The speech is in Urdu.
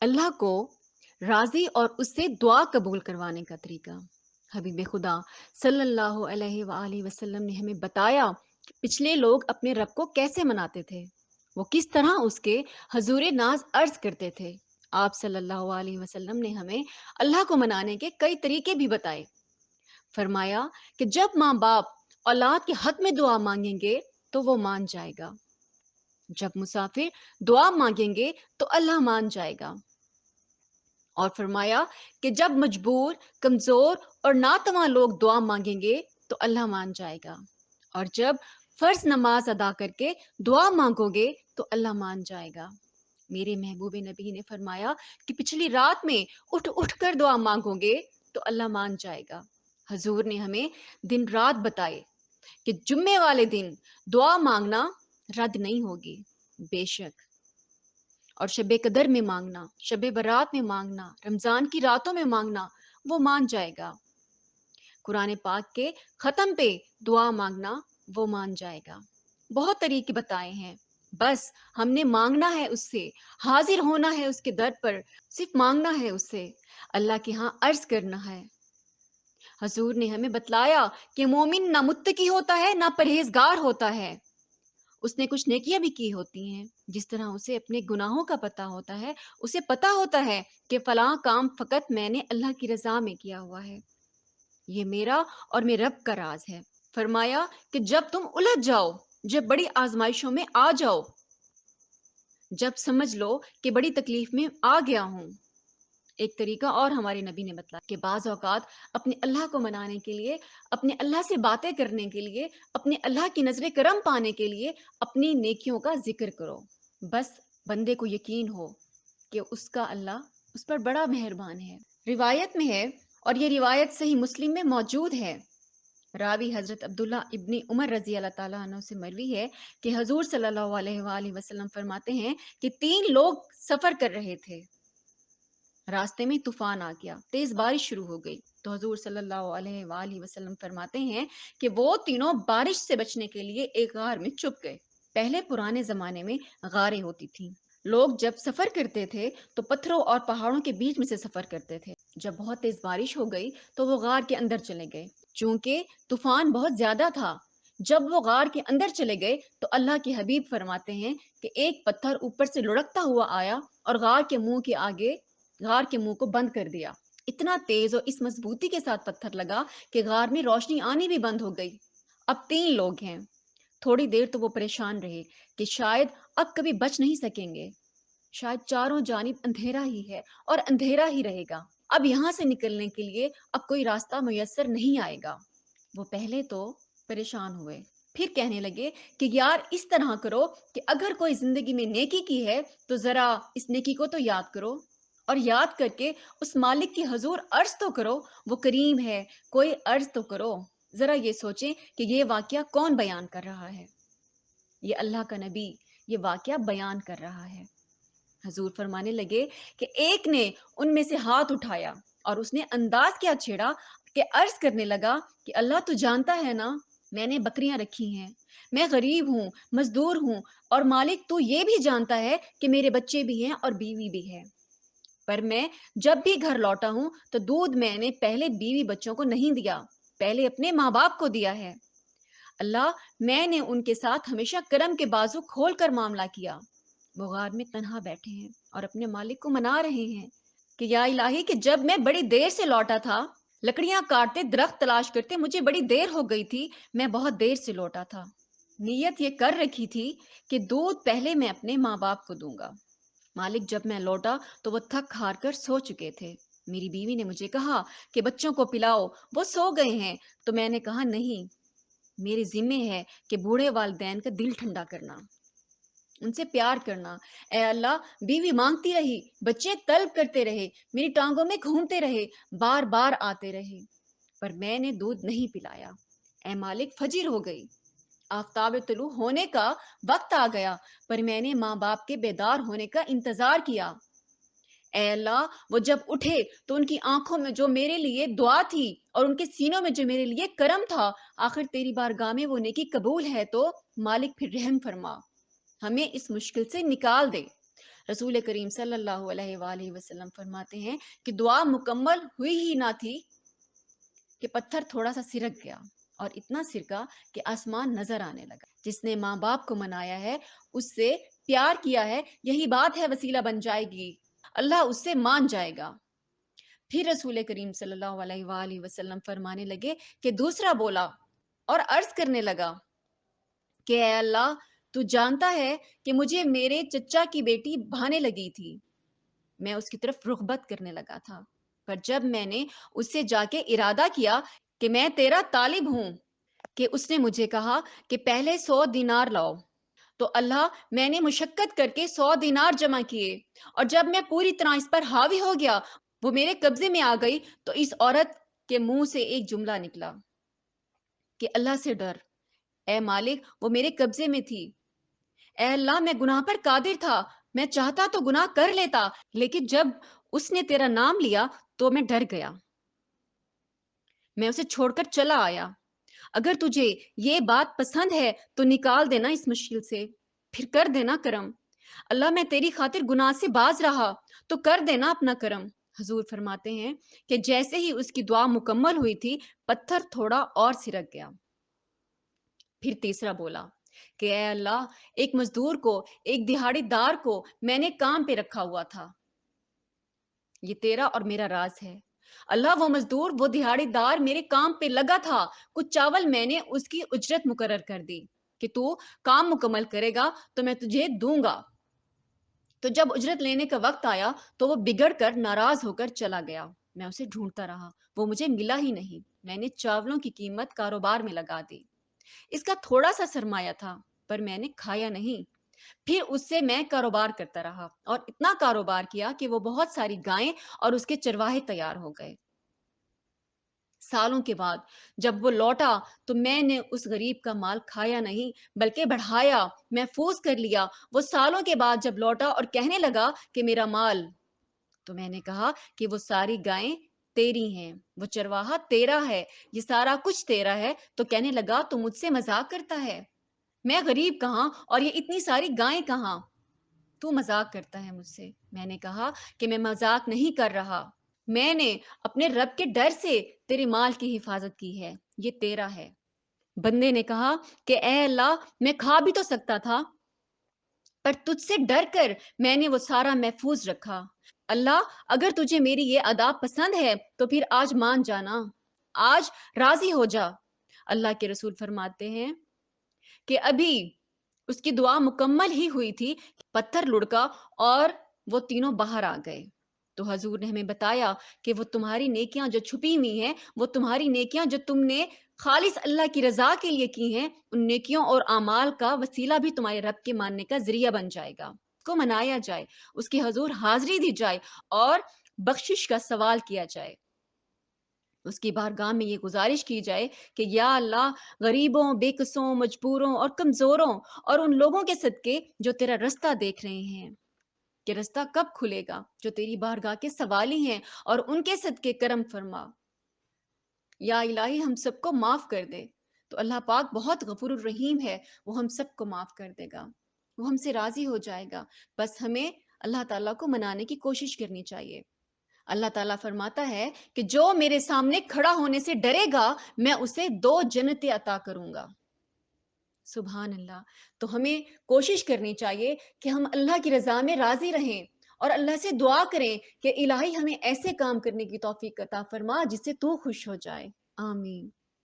اللہ کو راضی اور اس سے دعا قبول کروانے کا طریقہ۔ حبیب خدا صلی اللہ علیہ وآلہ وسلم نے ہمیں بتایا کہ پچھلے لوگ اپنے رب کو کیسے مناتے تھے، وہ کس طرح اس کے حضور ناز عرض کرتے تھے۔ آپ صلی اللہ علیہ وسلم نے ہمیں اللہ کو منانے کے کئی طریقے بھی بتائے۔ فرمایا کہ جب ماں باپ اولاد کے حق میں دعا مانگیں گے تو وہ مان جائے گا، جب مسافر دعا مانگیں گے تو اللہ مان جائے گا، اور فرمایا کہ جب مجبور، کمزور اور ناتواں لوگ دعا مانگیں گے تو اللہ مان جائے گا، اور جب فرض نماز ادا کر کے دعا مانگو گے تو اللہ مان جائے گا۔ میرے محبوب نبی نے فرمایا کہ پچھلی رات میں اٹھ اٹھ کر دعا مانگو گے تو اللہ مان جائے گا۔ حضور نے ہمیں دن رات بتائے کہ جمعے والے دن دعا مانگنا رد نہیں ہوگی، بے شک، اور شب قدر میں مانگنا، شب برات میں مانگنا، رمضان کی راتوں میں مانگنا، وہ مان جائے گا۔ قرآن پاک کے ختم پہ دعا مانگنا، وہ مان جائے گا۔ بہت طریقے بتائے ہیں، بس ہم نے مانگنا ہے اس سے، حاضر ہونا ہے اس کے در پر، صرف مانگنا ہے اس سے، اللہ کے ہاں عرض کرنا ہے۔ حضور نے ہمیں بتلایا کہ مومن نہ متقی ہوتا ہے نہ پرہیزگار ہوتا ہے، اس نے کچھ نیکیاں بھی کی ہوتی ہیں، جس طرح اسے اپنے گناہوں کا پتہ ہوتا ہے، اسے پتہ ہوتا ہے کہ فلاں کام فقط میں نے اللہ کی رضا میں کیا ہوا ہے، یہ میرا اور میرے رب کا راز ہے۔ فرمایا کہ جب تم الجھ جاؤ، جب بڑی آزمائشوں میں آ جاؤ، جب سمجھ لو کہ بڑی تکلیف میں آ گیا ہوں۔ ایک طریقہ اور ہمارے نبی نے بتلایا کہ بعض اوقات اپنے اللہ کو منانے کے لیے، اپنے اللہ سے باتیں کرنے کے لیے، اپنے اللہ کی نظر کرم پانے کے لیے اپنی نیکیوں کا ذکر کرو، بس بندے کو یقین ہو کہ اس کا اللہ اس پر بڑا مہربان ہے۔ روایت میں ہے، اور یہ روایت صحیح مسلم میں موجود ہے، راوی حضرت عبداللہ ابن عمر رضی اللہ تعالیٰ عنہ سے مروی ہے کہ حضور صلی اللہ علیہ وآلہ وسلم فرماتے ہیں کہ 3 لوگ سفر کر رہے تھے، راستے میں طوفان آ گیا، تیز بارش شروع ہو گئی، تو حضور صلی اللہ علیہ وآلہ وسلم فرماتے ہیں کہ وہ تینوں بارش سے بچنے کے لیے ایک غار میں چھپ گئے۔ پہلے پرانے زمانے میں غاریں ہوتی تھیں، لوگ جب سفر کرتے تھے تو پتھروں اور پہاڑوں کے بیچ میں سے سفر کرتے تھے۔ جب بہت تیز بارش ہو گئی تو وہ غار کے اندر چلے گئے، چونکہ طوفان بہت زیادہ تھا۔ جب وہ غار کے اندر چلے گئے تو اللہ کے حبیب فرماتے ہیں کہ ایک پتھر اوپر سے لڑکتا ہوا آیا اور غار کے منہ کو بند کر دیا۔ اتنا تیز اور اس مضبوطی کے ساتھ پتھر لگا کہ غار میں روشنی آنی بھی بند ہو گئی۔ اب 3 لوگ ہیں۔ تھوڑی دیر تو وہ پریشان رہے کہ شاید اب کبھی بچ نہیں سکیں گے، شاید چاروں جانب اندھیرا ہی ہے اور اندھیرا ہی رہے گا، اب یہاں سے نکلنے کے لیے اب کوئی راستہ میسر نہیں آئے گا۔ وہ پہلے تو پریشان ہوئے، پھر کہنے لگے کہ یار اس طرح کرو کہ اگر کوئی زندگی میں نیکی کی ہے تو ذرا اس نیکی کو تو یاد کرو، اور یاد کر کے اس مالک کی حضور عرض تو کرو، وہ کریم ہے، کوئی عرض تو کرو، ذرا یہ سوچیں کہ یہ واقعہ کون بیان کر رہا ہے، یہ اللہ کا نبی یہ واقعہ بیان کر رہا ہے۔ حضور فرمانے لگے کہ ایک نے ان میں سے ہاتھ اٹھایا اور اس نے انداز کیا چھیڑا کہ عرض کرنے لگا کہ اللہ تو جانتا ہے نا، میں نے بکریاں رکھی ہیں، میں غریب ہوں، مزدور ہوں، اور مالک تو یہ بھی جانتا ہے کہ میرے بچے بھی ہیں اور بیوی بھی ہے، پر میں جب بھی گھر لوٹا ہوں تو دودھ میں نے پہلے بیوی بچوں کو نہیں دیا، پہلے اپنے ماں باپ کو دیا ہے۔ اللہ، میں نے ان کے ساتھ ہمیشہ کرم کے بازو کھول کر معاملہ کیا۔ وہ غار میں تنہا بیٹھے ہیں اور اپنے مالک کو منا رہے ہیں کہ یا الہی کہ جب میں بڑی دیر سے لوٹا تھا، لکڑیاں کاٹتے، درخت تلاش کرتے، مجھے بڑی دیر ہو گئی تھی، میں بہت دیر سے لوٹا تھا، نیت یہ کر رکھی تھی کہ دودھ پہلے میں اپنے ماں باپ کو دوں گا۔ مالک جب میں لوٹا تو وہ تھک ہار کر سو چکے تھے، میری بیوی نے مجھے کہا کہ بچوں کو پلاؤ، وہ سو گئے ہیں، تو میں نے کہا نہیں، میرے ذمہ ہے کہ بوڑھے والدین کا دل ٹھنڈا کرنا، ان سے پیار کرنا۔ اے اللہ، بیوی مانگتی رہی، بچے طلب کرتے رہے، میری ٹانگوں میں گھومتے رہے، بار بار آتے رہے، پر میں نے دودھ نہیں پلایا۔ اے مالک، فجر ہو گئی، آفتاب طلوع ہونے کا وقت آ گیا، پر میں نے ماں باپ کے بیدار ہونے کا انتظار کیا۔ اے اللہ، وہ جب اٹھے تو ان کی آنکھوں میں جو میرے لیے دعا تھی اور ان کے سینوں میں جو میرے لیے کرم تھا، آخر تیری بارگاہ میں وہ نیکی قبول ہے تو مالک پھر رحم فرما، ہمیں اس مشکل سے نکال دے۔ رسول کریم صلی اللہ علیہ وآلہ وسلم فرماتے ہیں کہ دعا مکمل ہوئی ہی نہ تھی کہ پتھر تھوڑا سا سرک گیا، اور اتنا سرکا کہ آسمان نظر آنے لگا۔ جس نے ماں باپ کو منایا ہے، اس سے پیار کیا ہے، یہی بات ہے وسیلہ بن جائے گی، اللہ اس سے مان جائے گا۔ پھر رسول کریم صلی اللہ علیہ وآلہ وسلم فرمانے لگے کہ دوسرا بولا اور عرض کرنے لگا کہ اے اللہ، تو جانتا ہے کہ مجھے میرے چچا کی بیٹی بھانے لگی تھی، میں اس کی طرف رغبت کرنے لگا تھا، پر جب میں نے اس سے جا کے ارادہ کیا کہ میں تیرا طالب ہوں، کہ اس نے مجھے کہا کہ پہلے 100 دینار لاؤ، تو اللہ میں نے مشقت کر کے 100 دینار جمع کیے، اور جب میں پوری طرح اس پر حاوی ہو گیا، وہ میرے قبضے میں آ گئی، تو اس عورت کے منہ سے ایک جملہ نکلا کہ اللہ سے ڈر، اے مالک وہ میرے قبضے میں تھی، اے اللہ میں گناہ پر قادر تھا، میں چاہتا تو گناہ کر لیتا، لیکن جب اس نے تیرا نام لیا تو میں ڈر گیا، میں اسے چھوڑ کر چلا آیا، اگر تجھے یہ بات پسند ہے تو نکال دینا اس مشکل سے، پھر کر دینا کرم، اللہ میں تیری خاطر گناہ سے باز رہا تو کر دینا اپنا کرم۔ حضور فرماتے ہیں کہ جیسے ہی اس کی دعا مکمل ہوئی تھی، پتھر تھوڑا اور سرک گیا۔ پھر تیسرا بولا کہ اے اللہ، ایک مزدور کو، ایک دہاڑی دار کو میں نے کام پہ رکھا ہوا تھا، یہ تیرا اور میرا راز ہے، اللہ وہ مزدور، وہ دہاڑی دار میرے کام پہ لگا تھا، کچھ چاول میں نے اس کی اجرت مقرر کر دی کہ تو کام مکمل کرے گا تو میں تجھے دوں گا، تو جب اجرت لینے کا وقت آیا تو وہ بگڑ کر ناراض ہو کر چلا گیا، میں اسے ڈھونڈتا رہا، وہ مجھے ملا ہی نہیں، میں نے چاولوں کی قیمت کاروبار میں لگا دی، اس کا تھوڑا سا سرمایہ تھا پر میں نے کھایا نہیں، پھر اس سے میں کاروبار کرتا رہا اور اتنا کاروبار کیا کہ وہ بہت ساری گائیں اور اس کے چرواہے تیار ہو گئے۔ سالوں کے بعد جب وہ لوٹا تو میں نے اس غریب کا مال کھایا نہیں بلکہ بڑھایا، محفوظ کر لیا۔ وہ سالوں کے بعد جب لوٹا اور کہنے لگا کہ میرا مال، تو میں نے کہا کہ وہ ساری گائیں تیری ہیں، وہ چرواہا تیرا ہے، یہ سارا کچھ تیرا ہے، تو کہنے لگا تو مجھ سے مذاق کرتا ہے، میں غریب کہاں اور یہ اتنی ساری گائیں کہاں، تو مذاق کرتا ہے مجھ سے۔ میں نے کہا کہ میں مذاق نہیں کر رہا، میں نے اپنے رب کے ڈر سے تیرے مال کی حفاظت کی ہے، یہ تیرا ہے۔ بندے نے کہا کہ اے اللہ، میں کھا بھی تو سکتا تھا، پر تجھ سے ڈر کر میں نے وہ سارا محفوظ رکھا، اللہ اگر تجھے میری یہ ادا پسند ہے تو پھر آج مان جانا، آج راضی ہو جا۔ اللہ کے رسول فرماتے ہیں کہ ابھی اس کی دعا مکمل ہی ہوئی تھی، پتھر لڑکا اور وہ تینوں باہر آ گئے، تو حضور نے ہمیں بتایا کہ وہ تمہاری نیکیاں جو چھپی ہوئی ہیں، وہ تمہاری نیکیاں جو تم نے خالص اللہ کی رضا کے لیے کی ہیں، ان نیکیوں اور اعمال کا وسیلہ بھی تمہارے رب کے ماننے کا ذریعہ بن جائے گا، اس کو منایا جائے، اس کی حضور حاضری دی جائے اور بخشش کا سوال کیا جائے، اس کی بارگاہ میں یہ گزارش کی جائے کہ یا اللہ، غریبوں، بے قصوں، مجبوروں اور کمزوروں اور ان لوگوں کے صدقے جو تیرا رستہ دیکھ رہے ہیں کہ رستہ کب کھلے گا، جو تیری بارگاہ کے سوالی ہیں، اور ان کے صدقے کرم فرما، یا الہی ہم سب کو معاف کر دے۔ تو اللہ پاک بہت غفور الرحیم ہے، وہ ہم سب کو معاف کر دے گا، وہ ہم سے راضی ہو جائے گا، بس ہمیں اللہ تعالیٰ کو منانے کی کوشش کرنی چاہیے۔ اللہ تعالیٰ فرماتا ہے کہ جو میرے سامنے کھڑا ہونے سے ڈرے گا، میں اسے 2 جنتیں عطا کروں گا۔ سبحان اللہ۔ تو ہمیں کوشش کرنی چاہیے کہ ہم اللہ کی رضا میں راضی رہیں اور اللہ سے دعا کریں کہ الہی ہمیں ایسے کام کرنے کی توفیق عطا فرما جس سے تو خوش ہو جائے۔ آمین۔